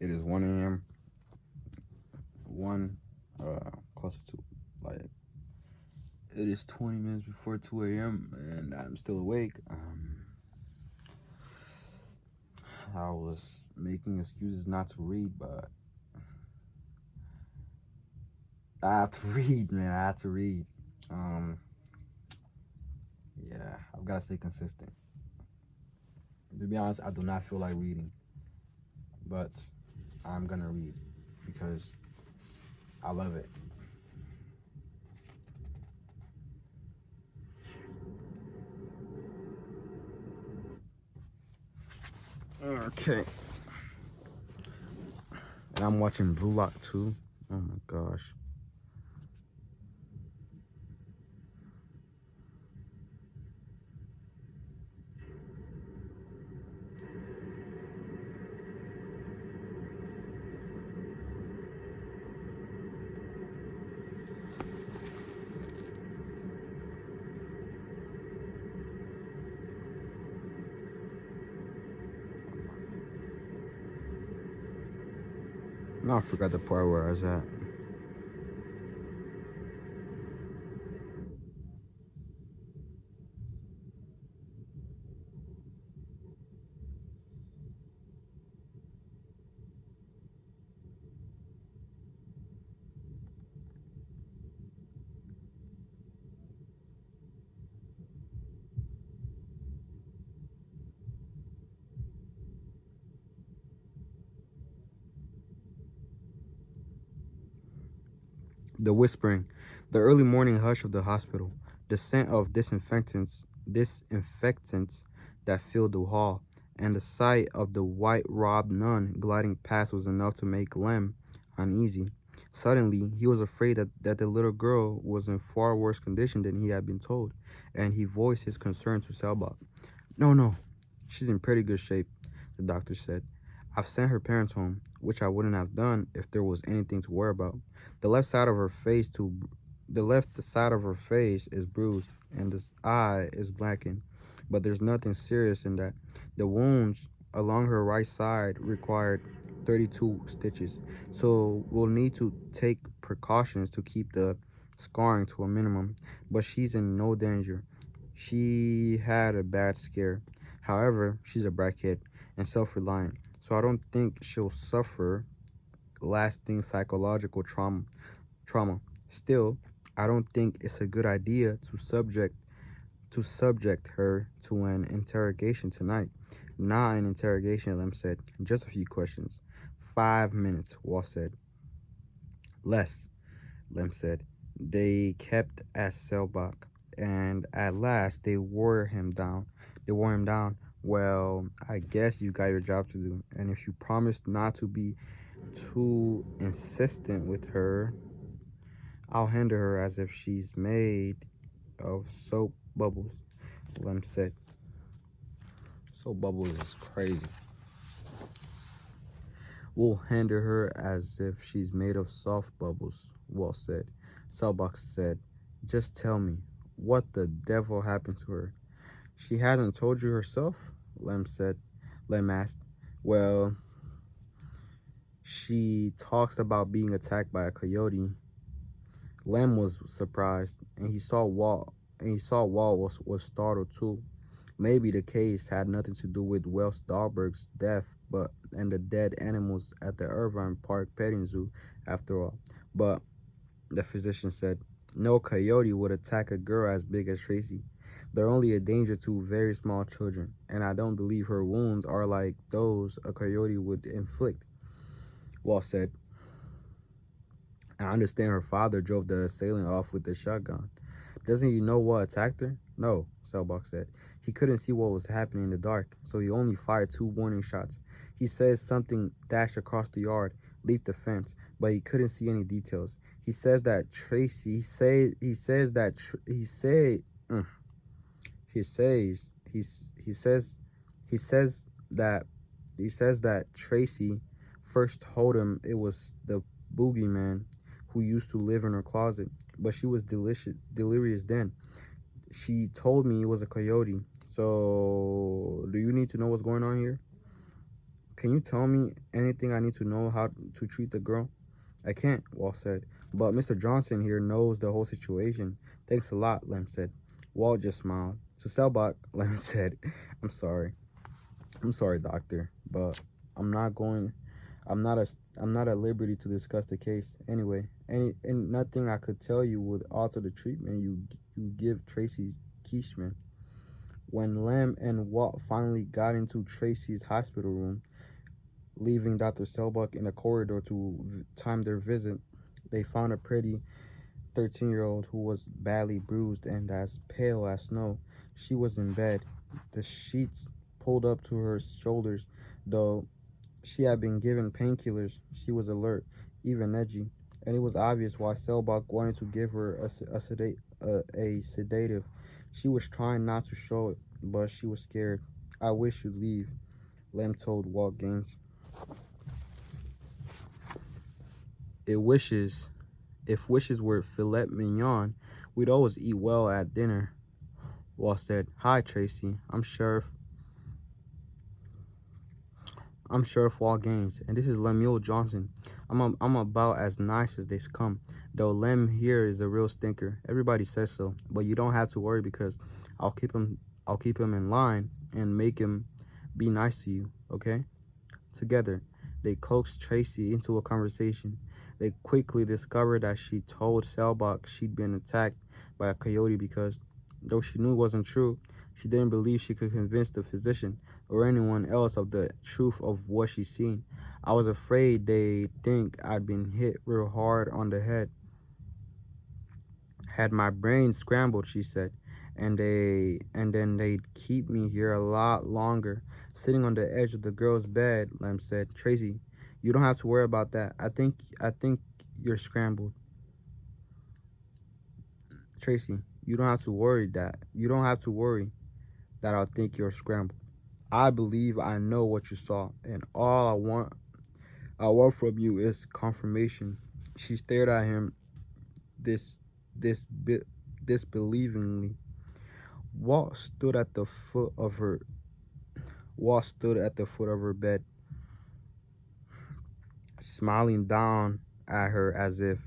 It is 1 a.m. 1, closer to, like, it is 20 minutes before 2 a.m. and I'm still awake. I was making excuses not to read, but I have to read, man. I have to read. Um, yeah, I've got to stay consistent. To be honest, I do not feel like reading, but I'm gonna read because I love it. Okay. And I'm watching Blue Lock too. Oh my gosh. No, I forgot the part where I was at. The whispering, the early morning hush of the hospital, the scent of disinfectants that filled the hall, and the sight of the white-robed nun gliding past was enough to make Lem uneasy. Suddenly, he was afraid that the little girl was in far worse condition than he had been told, and he voiced his concern to Selbach. No, no, she's in pretty good shape, the doctor said. I've sent her parents home, which I wouldn't have done if there was anything to worry about. The left side of her face to the left side of her face is bruised and the eye is blackened, but there's nothing serious in that. The wounds along her right side required 32 stitches, so we'll need to take precautions to keep the scarring to a minimum, but she's in no danger. She had a bad scare. However, she's a bright kid and self-reliant, so I don't think she'll suffer lasting psychological trauma. Still, I don't think it's a good idea to subject her to an interrogation tonight. Not an interrogation, Lem said. Just a few questions. 5 minutes, Wall said. Less, Lem said. They kept at Selbach, and at last they wore him down. They wore him down. Well, I guess you got your job to do, and if you promise not to be too insistent with her, I'll handle her as if she's made of soap bubbles, Lem said. Soap bubbles is crazy. We'll handle her as if she's made of soft bubbles, Walt said. Selbach said, just tell me, what the devil happened to her? She hasn't told you herself? Lem said. Lem asked. Well, she talks about being attacked by a coyote. Lem was surprised, and he saw Walt was startled too. Maybe the case had nothing to do with Wells Dahlberg's death, but and the dead animals at the Irvine Park petting zoo, after all. But the physician said no coyote would attack a girl as big as Tracy. They're only a danger to very small children, and I don't believe her wounds are like those a coyote would inflict. Walt said, I understand her father drove the assailant off with the shotgun. Doesn't he know what attacked her? No, Selbach said. He couldn't see what was happening in the dark, so he only fired 2 warning shots. He says something dashed across the yard, leaped the fence, but he couldn't see any details. He says that Tracy. He says that he say. He says he says he says that he says that Tracy first told him it was the boogeyman who used to live in her closet, but she was delirious then. She told me it was a coyote. So, do you need to know what's going on here? Can you tell me anything I need to know how to treat the girl? I can't, Walt said. But Mr. Johnson here knows the whole situation. Thanks a lot, Lem said. Walt just smiled. To Selbach, Lem said, I'm sorry. I'm sorry, doctor, but I'm not going I'm not a I'm not at liberty to discuss the case anyway. And nothing I could tell you would alter the treatment you give Tracy Keishman. When Lem and Walt finally got into Tracy's hospital room, leaving Dr. Selbach in the corridor to time their visit, they found a pretty 13-year-old who was badly bruised and as pale as snow. She was in bed, the sheets pulled up to her shoulders. Though she had been given painkillers, she was alert, even edgy, and it was obvious why Selbach wanted to give her a sedative. She was trying not to show it, but she was scared. I wish you'd leave, Lem told Walt Gaines. It wishes If wishes were filet mignon, we'd always eat well at dinner. Walt said, Hi, Tracy. I'm Sheriff Walt Gaines, and this is Lemuel Johnson. I'm about as nice as they come, though Lem here is a real stinker. Everybody says so, but you don't have to worry because I'll keep him I'll keep him in line and make him be nice to you, okay? Together, they coaxed Tracy into a conversation. They quickly discovered that she told Selbach she'd been attacked by a coyote because, though she knew it wasn't true, she didn't believe she could convince the physician or anyone else of the truth of what she'd seen. I was afraid they'd think I'd been hit real hard on the head. Had my brain scrambled, she said, and then they'd keep me here a lot longer. Sitting on the edge of the girl's bed, Lem said, Tracy, you don't have to worry about that. I think you're scrambled. Tracy, you don't have to worry that I'll think you're scrambled. I believe I know what you saw, and all I want from you is confirmation. She stared at him this this bit disbelievingly. Walt stood at the foot of her Walt stood at the foot of her bed, smiling down at her as if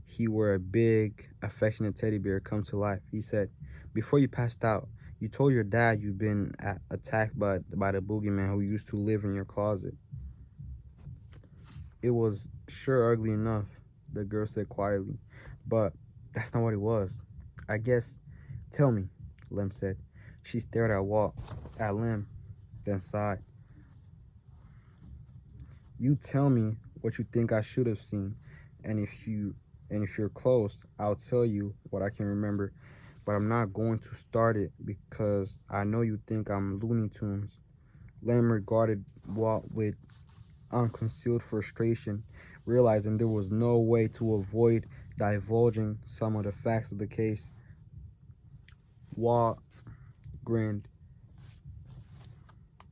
he were a big, affectionate teddy bear come to life. He said, Before you passed out, you told your dad you'd been attacked by the boogeyman who used to live in your closet. It was sure ugly enough, the girl said quietly, but that's not what it was. I guess, tell me, Lem said. She stared at Lem, then sighed. You tell me what you think I should have seen, and if you're close, I'll tell you what I can remember. But I'm not going to start it because I know you think I'm Looney Tunes. Lem regarded Walt with unconcealed frustration, realizing there was no way to avoid divulging some of the facts of the case. Walt grinned.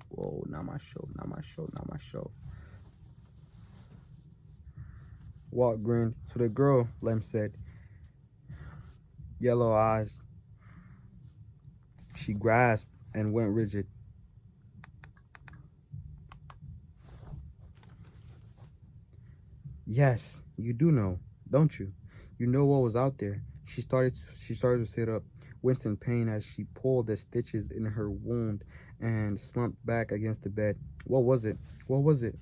Whoa, not my show, not my show, not my show. Walt grinned. To the girl, Lem said, yellow eyes. She grasped and went rigid. Yes, you do know, don't you? You know what was out there. She started to sit up, winced in pain as she pulled the stitches in her wound and slumped back against the bed. What was it? What was it?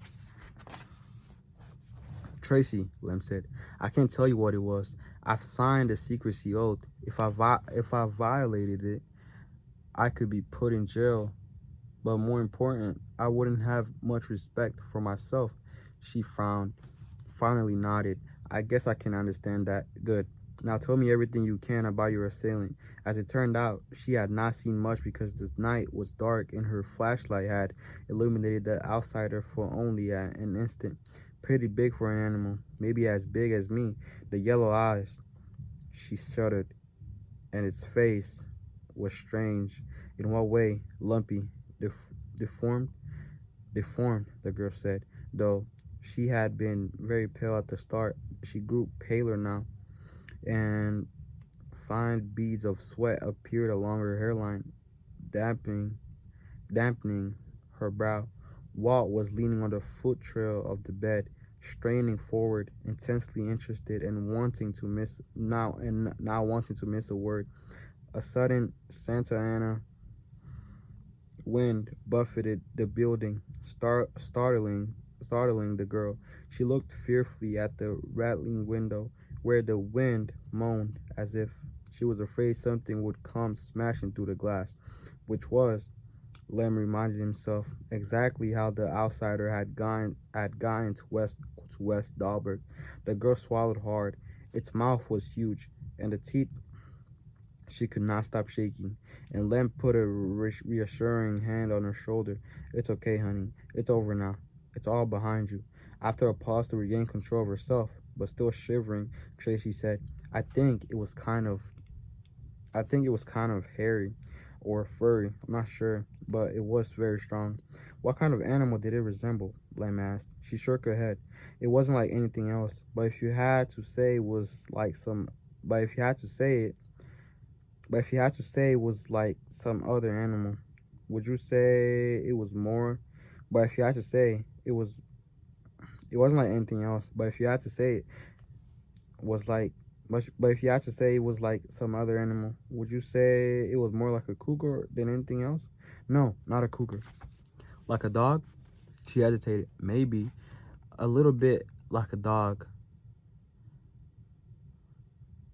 Tracy, Lem said, I can't tell you what it was. I've signed a secrecy oath. If I violated it, I could be put in jail. But more important, I wouldn't have much respect for myself. She frowned, finally nodded. I guess I can understand that. Good. Now tell me everything you can about your assailant. As it turned out, she had not seen much because the night was dark and her flashlight had illuminated the outsider for only an instant. Pretty big for an animal, maybe as big as me. The yellow eyes. She shuddered, and its face was strange. In what way? Lumpy, deformed? Deformed, the girl said, though she had been very pale at the start. She grew paler now, and fine beads of sweat appeared along her hairline, dampening her brow. Walt was leaning on the foot trail of the bed, straining forward, intensely interested and wanting to miss now and not wanting to miss a word. A sudden Santa Ana wind buffeted the building, startling the girl. She looked fearfully at the rattling window, where the wind moaned as if she was afraid something would come smashing through the glass, which was, Lem reminded himself, exactly how the outsider had gotten to West Dahlberg. The girl swallowed hard. Its mouth was huge, and the teeth she could not stop shaking, and Lem put a reassuring hand on her shoulder. It's okay, honey. It's over now. It's all behind you. After a pause to regain control of herself, but still shivering, Tracy said, I think it was kind of I think it was kind of hairy or furry. I'm not sure, but it was very strong. What kind of animal did it resemble? Lem asked. She shook her head. It wasn't like anything else, but if you had to say it was like some but if you had to say it but if you had to say it was like some other animal, would you say it was more? But if you had to say it wasn't like anything else. But if you had to say it was like, but if you had to say it was like some other animal, would you say it was more like a cougar than anything else? No, not a cougar. Like a dog? She hesitated. Maybe a little bit like a dog.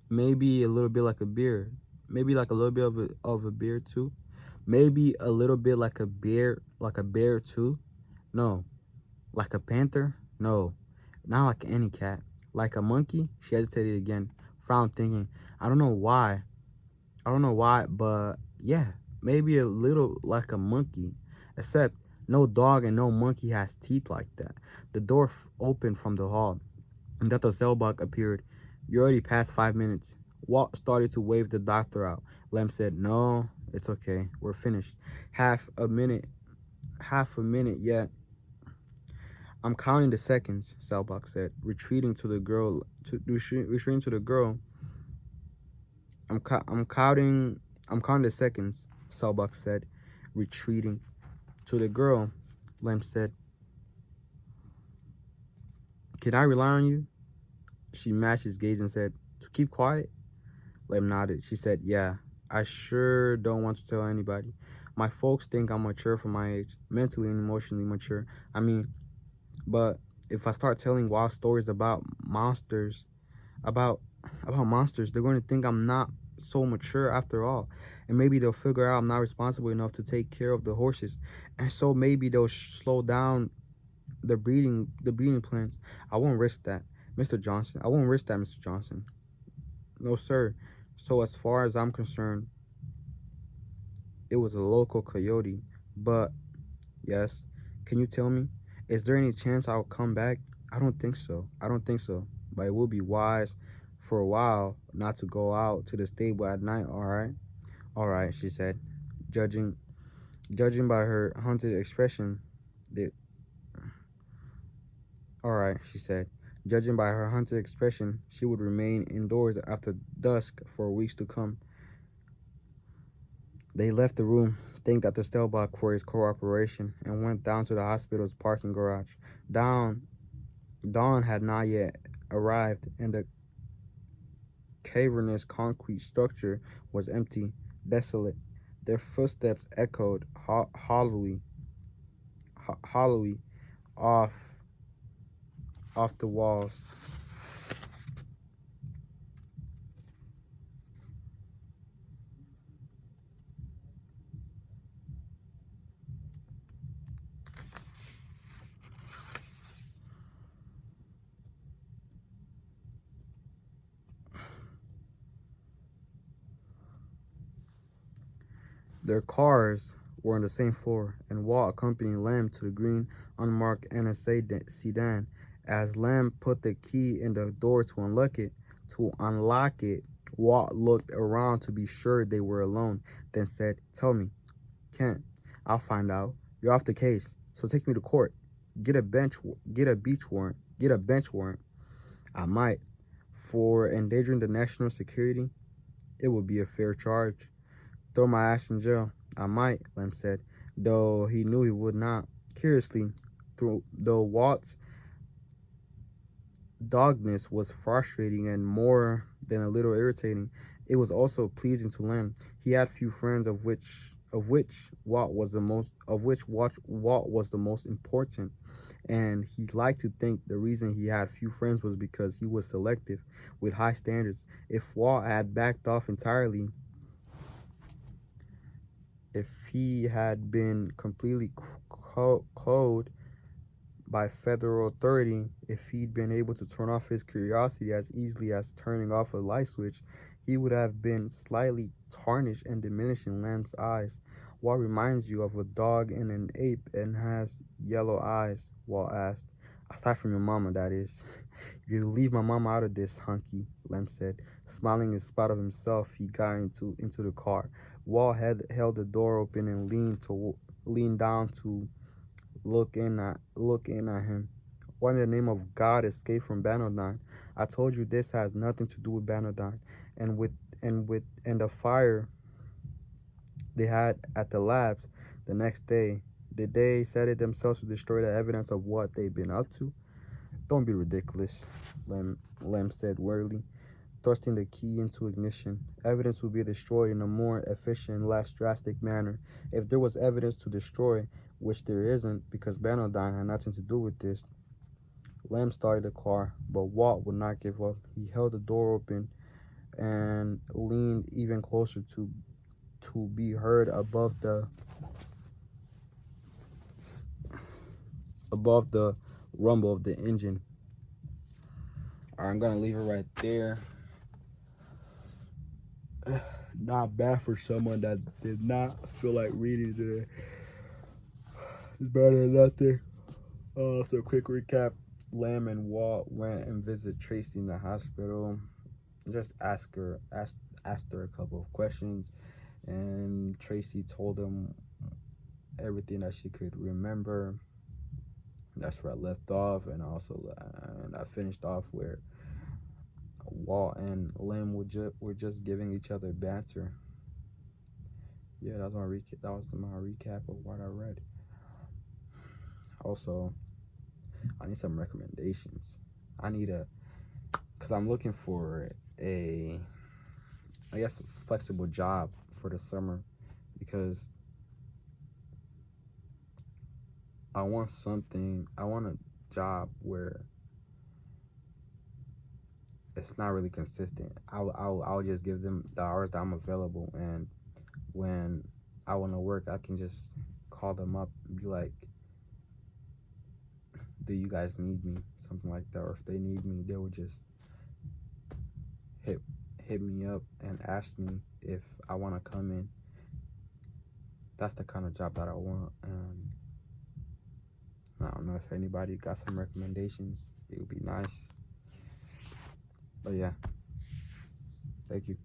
Maybe a little bit like a bear. Maybe like a little bit of a bear too. Maybe a little bit like a bear too. No, like a panther. No, not like any cat. Like a monkey. She hesitated again, frowned, thinking, I don't know why. I don't know why, but yeah, maybe a little like a monkey. Except no dog and no monkey has teeth like that. The door opened from the hall, and Dr. Selbach appeared. You already passed 5 minutes. Walt started to wave the doctor out. Lem said, no, it's okay. We're finished. Half a minute yet. I'm counting the seconds, Selbach said, retreating to the girl. I'm counting the seconds, Selbach said, retreating to the girl. Lem said, can I rely on you? She matched his gaze and said, to keep quiet? Lem nodded. She said, yeah, I sure don't want to tell anybody. My folks think I'm mature for my age, mentally and emotionally mature. I mean, but if I start telling wild stories about about monsters, they're going to think I'm not so mature after all. And maybe they'll figure out I'm not responsible enough to take care of the horses. And so maybe they'll slow down the breeding plans. I won't risk that, Mr. Johnson. I won't risk that, Mr. Johnson. No, sir. So as far as I'm concerned, it was a local coyote. But yes, can you tell me? Is there any chance I'll come back? I don't think so. I don't think so. But it will be wise for a while not to go out to the stable at night, all right? All right, she said, judging judging by her hunted expression. That All right, she said, judging by her hunted expression, she would remain indoors after dusk for weeks to come. They left the room, thanked Dr. Stelbach for his cooperation, and went down to the hospital's parking garage. Dawn had not yet arrived, and the cavernous concrete structure was empty, desolate. Their footsteps echoed hollowly off off the walls. Their cars were on the same floor, and Walt accompanied Lamb to the green, unmarked NSA sedan. As Lamb put the key in the door to unlock it, Walt looked around to be sure they were alone, then said, "Tell me, Kent, I'll find out. You're off the case, so take me to court. Get a bench warrant. I might. For endangering the national security, it would be a fair charge. Throw my ass in jail. I might," Lem said, though he knew he would not. Curiously, though Walt's dogness was frustrating and more than a little irritating, it was also pleasing to Lem. He had few friends, of which Walt was the most important, and he liked to think the reason he had few friends was because he was selective, with high standards. If Walt had backed off entirely, if he had been completely cold by federal authority, if he'd been able to turn off his curiosity as easily as turning off a light switch, he would have been slightly tarnished and diminished in Lamb's eyes. What reminds you of a dog and an ape and has yellow eyes? Walt asked. Aside from your mama, that is. You leave my mama out of this, Hunky, Lem said. Smiling in spite of himself, he got into the car. Walt held the door open and leaned down to look in at him. What in the name of God escaped from Banodyne? I told you this has nothing to do with Banodyne. And the fire they had at the labs the next day. Did they set it themselves to destroy the evidence of what they've been up to? Don't be ridiculous, Lem said wearily, thrusting the key into ignition. Evidence will be destroyed in a more efficient, less drastic manner. If there was evidence to destroy, which there isn't because Banodyne had nothing to do with this, Lem started the car, but Walt would not give up. He held the door open and leaned even closer to be heard above the rumble of the engine. Alright, I'm gonna leave it right there. Not bad for someone that did not feel like reading today. It's better than nothing. So quick recap. Lem and Walt went and visited Tracy in the hospital. Just asked her a couple of questions, and Tracy told them everything that she could remember. That's where I left off, and I finished off where Walt and Lem were just giving each other banter. Yeah, that was my recap of what I read. Also, I need some recommendations. Because I'm looking for a flexible job for the summer, because I want a job where it's not really consistent. I'll just give them the hours that I'm available, and when I want to work, I can just call them up and be like, do you guys need me? Something like that. Or if they need me, they will just hit me up and ask me if I want to come in. That's the kind of job that I want. And I don't know if anybody got some recommendations. It would be nice. But yeah, thank you.